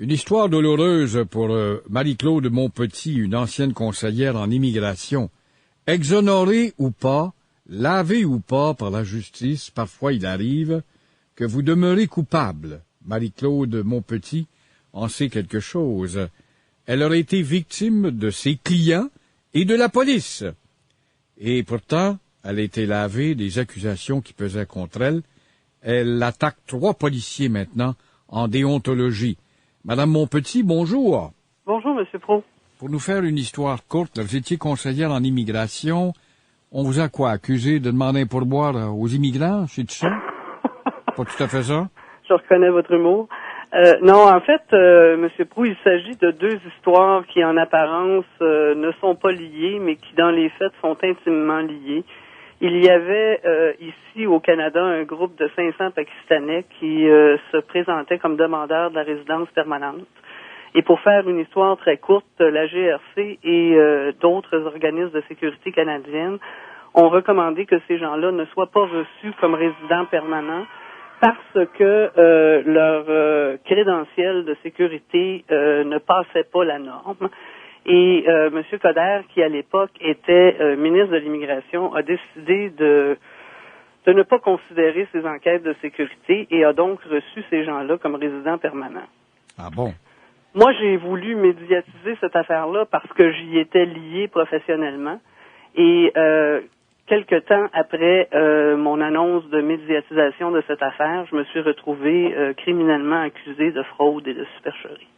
Une histoire douloureuse pour Marie-Claude Montpetit, une ancienne conseillère en immigration. Exonérée ou pas, lavée ou pas par la justice, parfois il arrive que vous demeurez coupable. Marie-Claude Montpetit en sait quelque chose. Elle aurait été victime de ses clients et de la police. Et pourtant, elle a été lavée des accusations qui pesaient contre elle. Elle attaque 3 policiers maintenant en déontologie. Madame Montpetit, bonjour. Bonjour, Monsieur Pro. Pour nous faire une histoire courte, vous étiez conseillère en immigration. On vous a quoi, accusé de demander un pourboire aux immigrants, c'est ça? Pas tout à fait ça? Je reconnais votre humour. Non, en fait, Monsieur Pro, il s'agit de 2 histoires qui, en apparence, ne sont pas liées, mais qui, dans les faits, sont intimement liées. Il y avait ici au Canada un groupe de 500 Pakistanais qui se présentaient comme demandeurs de la résidence permanente. Et pour faire une histoire très courte, la GRC et d'autres organismes de sécurité canadienne ont recommandé que ces gens-là ne soient pas reçus comme résidents permanents parce que leur crédentiel de sécurité ne passait pas la norme. Et M. Coderre, qui à l'époque était ministre de l'Immigration, a décidé de ne pas considérer ces enquêtes de sécurité et a donc reçu ces gens-là comme résidents permanents. Ah bon? Moi, j'ai voulu médiatiser cette affaire-là parce que j'y étais lié professionnellement. Et quelque temps après mon annonce de médiatisation de cette affaire, je me suis retrouvé criminellement accusé de fraude et de supercherie.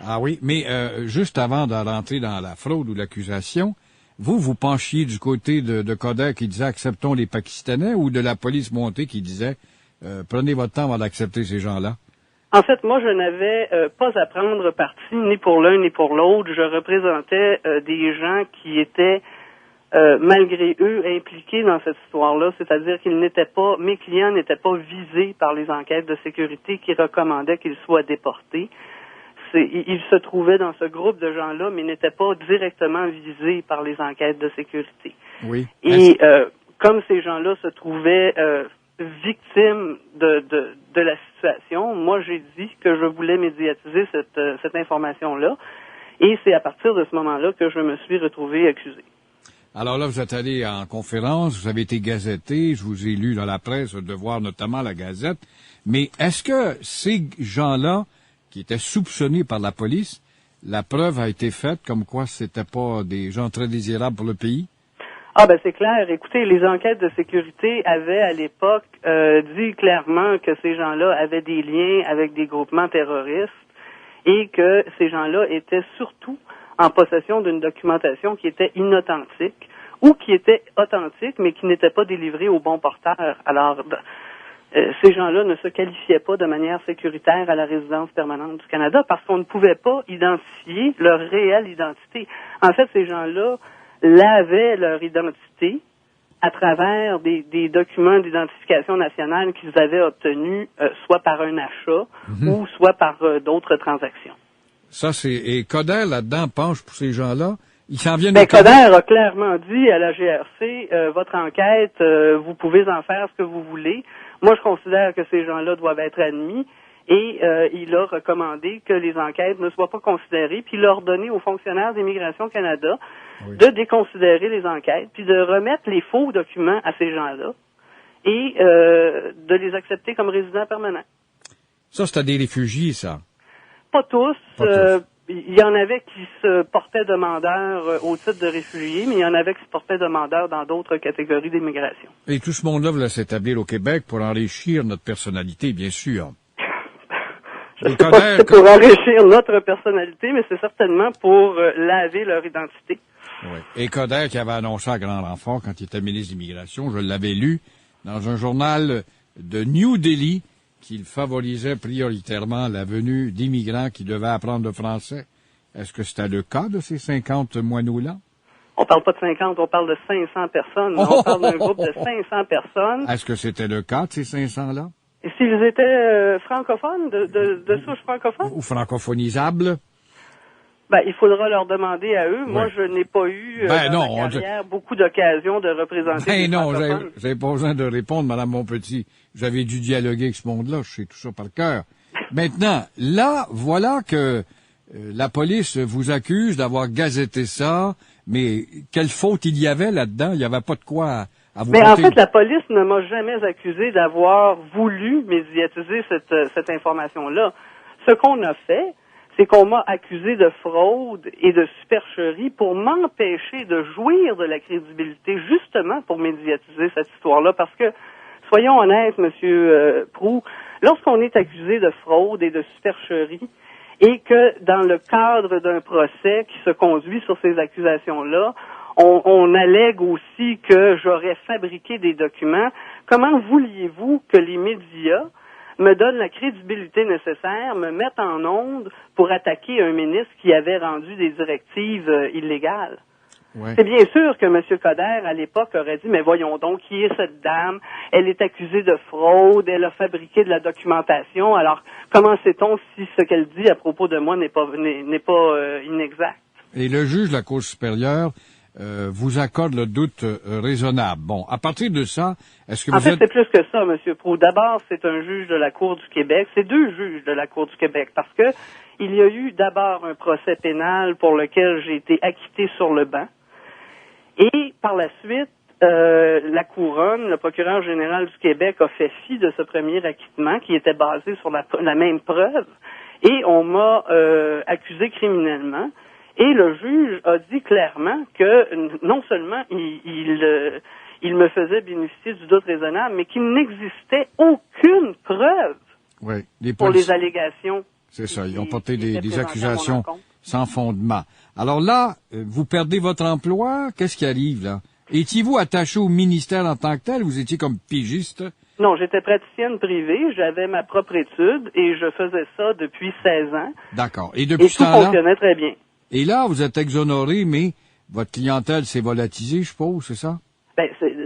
Ah oui, mais juste avant de rentrer dans la fraude ou l'accusation, vous penchiez du côté de Coderre qui disait « acceptons les Pakistanais » ou de la police montée qui disait « prenez votre temps avant d'accepter ces gens-là ». En fait, moi, je n'avais pas à prendre parti ni pour l'un ni pour l'autre. Je représentais des gens qui étaient, malgré eux, impliqués dans cette histoire-là, c'est-à-dire qu'ils n'étaient pas, mes clients n'étaient pas visés par les enquêtes de sécurité qui recommandaient qu'ils soient déportés. Ils se trouvaient dans ce groupe de gens-là, mais n'étaient pas directement visés par les enquêtes de sécurité. Oui. Et comme ces gens-là se trouvaient victimes de la situation, moi j'ai dit que je voulais médiatiser cette information-là, et c'est à partir de ce moment-là que je me suis retrouvé accusé. Alors là, vous êtes allé en conférence, vous avez été gazetté, je vous ai lu dans la presse, de voir notamment la Gazette, mais est-ce que ces gens-là qui étaient soupçonnés par la police, la preuve a été faite comme quoi c'était pas des gens très désirables pour le pays? Ah ben c'est clair. Écoutez, les enquêtes de sécurité avaient à l'époque dit clairement que ces gens-là avaient des liens avec des groupements terroristes et que ces gens-là étaient surtout en possession d'une documentation qui était inauthentique ou qui était authentique mais qui n'était pas délivrée au bon porteur. Alors ces gens-là ne se qualifiaient pas de manière sécuritaire à la résidence permanente du Canada parce qu'on ne pouvait pas identifier leur réelle identité. En fait, ces gens-là lavaient leur identité à travers des documents d'identification nationale qu'ils avaient obtenus soit par un achat ou soit par d'autres transactions. Ça, et Coderre, là-dedans, penche pour ces gens-là. Ils s'en viennent Ben, Coderre a clairement dit à la GRC, votre enquête, vous pouvez en faire ce que vous voulez. Moi, je considère que ces gens-là doivent être admis et il a recommandé que les enquêtes ne soient pas considérées, puis il a ordonné aux fonctionnaires d'Immigration Canada de déconsidérer les enquêtes, puis de remettre les faux documents à ces gens-là et de les accepter comme résidents permanents. Ça, c'était des réfugiés, ça? Pas tous. Pas tous. Il y en avait qui se portaient demandeurs au titre de réfugiés, mais il y en avait qui se portaient demandeurs dans d'autres catégories d'immigration. Et tout ce monde-là voulait s'établir au Québec pour enrichir notre personnalité, bien sûr. Je ne sais pas si c'est pour enrichir notre personnalité, mais c'est certainement pour laver leur identité. Oui. Et Coderre, qui avait annoncé à grand renfort quand il était ministre de l'Immigration, je l'avais lu dans un journal de New Delhi, qu'il favorisait prioritairement la venue d'immigrants qui devaient apprendre le français. Est-ce que c'était le cas de ces 50 moineaux-là? On parle pas de 50, on parle de 500 personnes. On parle d'un groupe de 500 personnes. Est-ce que c'était le cas de ces 500-là? Et s'ils étaient francophones, de souche francophone? Ou francophonisables? Ben, il faudra leur demander à eux. Oui. Moi, je n'ai pas eu dans ma carrière beaucoup d'occasions de représenter les francophones. J'avais pas besoin de répondre, Madame Montpetit. J'avais dû dialoguer avec ce monde-là. Je sais tout ça par cœur. Maintenant, là, voilà que la police vous accuse d'avoir gazetté ça, mais quelle faute il y avait là-dedans? Il n'y avait pas de quoi à vous Mais en porter. fait, la police ne m'a jamais accusé d'avoir voulu médiatiser cette information-là. Ce qu'on a fait, c'est qu'on m'a accusé de fraude et de supercherie pour m'empêcher de jouir de la crédibilité, justement pour médiatiser cette histoire-là. Parce que, soyons honnêtes, Monsieur Proulx, lorsqu'on est accusé de fraude et de supercherie, et que dans le cadre d'un procès qui se conduit sur ces accusations-là, on allègue aussi que j'aurais fabriqué des documents, comment vouliez-vous que les médias me donnent la crédibilité nécessaire, me mettent en onde pour attaquer un ministre qui avait rendu des directives illégales? Ouais. C'est bien sûr que M. Coderre, à l'époque, aurait dit, mais voyons donc, qui est cette dame? Elle est accusée de fraude, elle a fabriqué de la documentation, alors comment sait-on si ce qu'elle dit à propos de moi n'est pas inexact? Et le juge de la Cour supérieure vous accorde le doute raisonnable. Bon, à partir de ça, est-ce que vous êtes... c'est plus que ça, M. Proulx. D'abord, c'est un juge de la Cour du Québec. C'est deux juges de la Cour du Québec, parce que il y a eu d'abord un procès pénal pour lequel j'ai été acquitté sur le banc. Et par la suite, la Couronne, le procureur général du Québec, a fait fi de ce premier acquittement qui était basé sur la même preuve. Et on m'a accusé criminellement. Et le juge a dit clairement que non seulement il me faisait bénéficier du doute raisonnable, mais qu'il n'existait aucune preuve pour les allégations. C'est ça, ils ont porté des accusations sans fondement. Alors là, vous perdez votre emploi, qu'est-ce qui arrive là? Étiez-vous attaché au ministère en tant que tel, vous étiez comme pigiste? Non, j'étais praticienne privée, j'avais ma propre étude et je faisais ça depuis 16 ans. D'accord. Et depuis ce temps-là? Et tout fonctionnait très bien. Et là, vous êtes exonéré, mais votre clientèle s'est volatilisée, je suppose, c'est ça?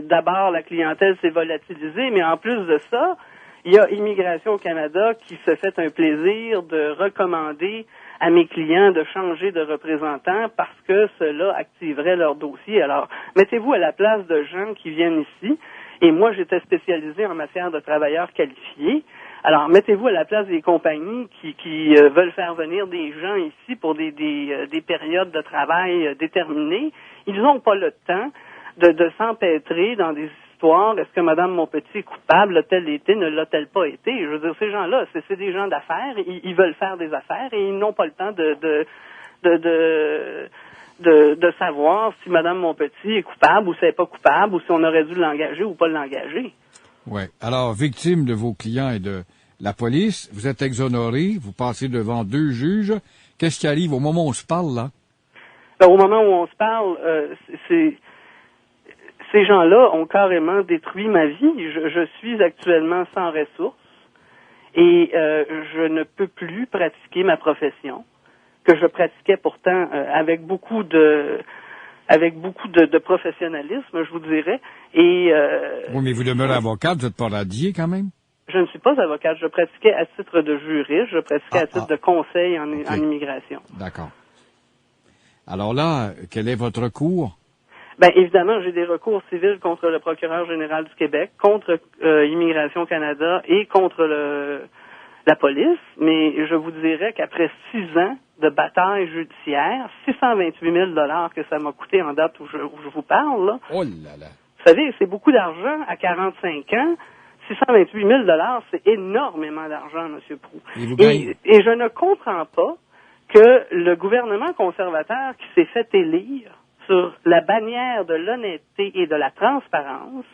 D'abord, la clientèle s'est volatilisée, mais en plus de ça, il y a Immigration au Canada qui se fait un plaisir de recommander à mes clients de changer de représentant parce que cela activerait leur dossier. Alors, mettez-vous à la place de gens qui viennent ici, et moi, j'étais spécialisé en matière de travailleurs qualifiés. Alors, mettez-vous à la place des compagnies qui veulent faire venir des gens ici pour des périodes de travail déterminées. Ils n'ont pas le temps de s'empêtrer dans des histoires. Est-ce que Mme Montpetit est coupable? L'a-t-elle été? Ne l'a-t-elle pas été? Je veux dire, ces gens-là, c'est des gens d'affaires. Ils veulent faire des affaires et ils n'ont pas le temps de savoir si Mme Montpetit est coupable ou si elle n'est pas coupable ou si on aurait dû l'engager ou pas l'engager. Oui. Alors, victime de vos clients et de la police, vous êtes exonéré, vous passez devant deux juges. Qu'est-ce qui arrive au moment où on se parle, là? Au moment où on se parle, ces gens-là ont carrément détruit ma vie. Je suis actuellement sans ressources et je ne peux plus pratiquer ma profession que je pratiquais pourtant avec beaucoup de professionnalisme, je vous dirais. Et oui, mais vous demeurez avocate, vous n'êtes pas radié quand même? Je ne suis pas avocate. Je pratiquais à titre de juriste, je pratiquais à titre de conseil en immigration. D'accord. Alors là, quel est votre recours? Évidemment, j'ai des recours civils contre le procureur général du Québec, contre Immigration Canada et contre la police. Mais je vous dirais qu'après 6 ans de bataille judiciaire, 628 000 $ que ça m'a coûté en date où je vous parle, là. Oh là là! Vous savez, c'est beaucoup d'argent à 45 ans. 628 000 $, c'est énormément d'argent, M. Proulx. Et je ne comprends pas que le gouvernement conservateur qui s'est fait élire sur la bannière de l'honnêteté et de la transparence,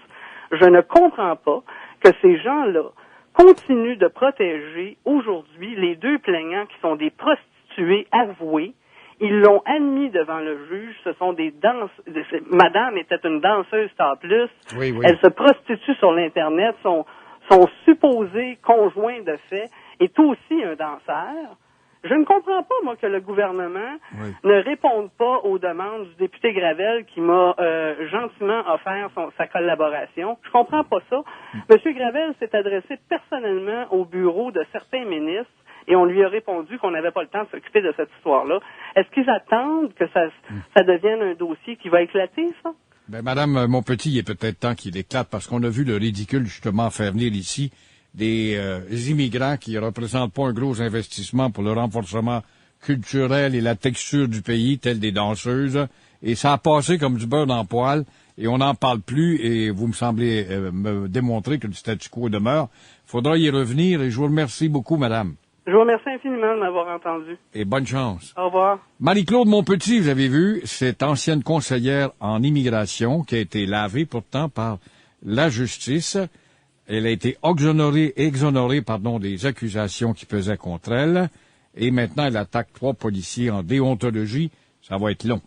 je ne comprends pas que ces gens-là continuent de protéger aujourd'hui les deux plaignants qui sont des prostituées avouées. Ils l'ont admis devant le juge, ce sont des Madame était une danseuse plus. Oui. Elle se prostitue sur l'Internet, son supposé conjoint de fait est aussi un danseur. Je ne comprends pas, moi, que le gouvernement ne réponde pas aux demandes du député Gravel qui m'a gentiment offert sa collaboration. Je comprends pas ça. M. Gravel s'est adressé personnellement au bureau de certains ministres et on lui a répondu qu'on n'avait pas le temps de s'occuper de cette histoire-là. Est-ce qu'ils attendent que ça devienne un dossier qui va éclater, ça? Madame Montpetit, il est peut-être temps qu'il éclate parce qu'on a vu le ridicule, justement, faire venir ici des immigrants qui représentent pas un gros investissement pour le renforcement culturel et la texture du pays, telles des danseuses. Et ça a passé comme du beurre dans le poêle, et on n'en parle plus, et vous me semblez me démontrer que le statu quo demeure. Faudra y revenir, et je vous remercie beaucoup, madame. Je vous remercie infiniment de m'avoir entendu. Et bonne chance. Au revoir. Marie-Claude Monpetit, vous avez vu, cette ancienne conseillère en immigration qui a été lavée pourtant par la justice. Elle a été exonérée des accusations qui pesaient contre elle. Et maintenant, elle attaque 3 policiers en déontologie. Ça va être long.